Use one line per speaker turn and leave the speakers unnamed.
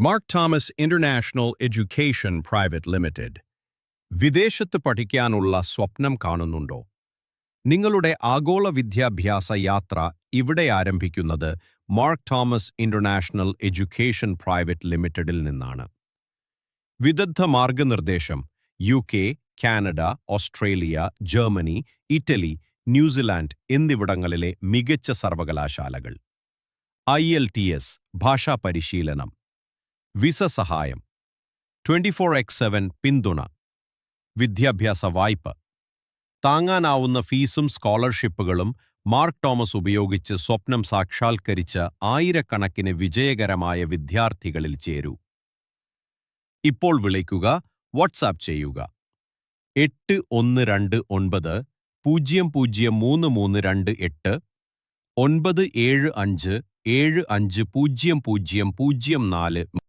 Mark Thomas international education private limited. വിദേശത്ത് പഠിക്കാനുള്ള സ്വപ്നം കാണുന്നുണ്ടോ? നിങ്ങളുടെ ആഗോള വിദ്യാഭ്യാസ യാത്ര ഇവിടെ ആരംഭിക്കുന്നത് mark Thomas international education private ലിമിറ്റഡിൽ നിന്നാണ്. വിദഗ്ധ മാർഗനിർദ്ദേശം UK, Canada, Australia, Germany, Italy, New Zealand എന്നിവിടങ്ങളിലെ മികച്ച സർവകലാശാലകൾ. IELTS ഭാഷാ പരിശീലനം, വിസ സഹായം, 24x7 പിന്തുണ, വിദ്യാഭ്യാസ വായ്പ, താങ്ങാനാവുന്ന ഫീസും സ്കോളർഷിപ്പുകളും മാർക്ക് തോമസ് ഉപയോഗിച്ച് സ്വപ്നം സാക്ഷാത്കരിച്ച ആയിരക്കണക്കിന് വിജയകരമായ വിദ്യാർത്ഥികളിൽ ചേരൂ. ഇപ്പോൾ വിളിക്കുക, വാട്സാപ്പ് ചെയ്യുക 8129 003328 975750004.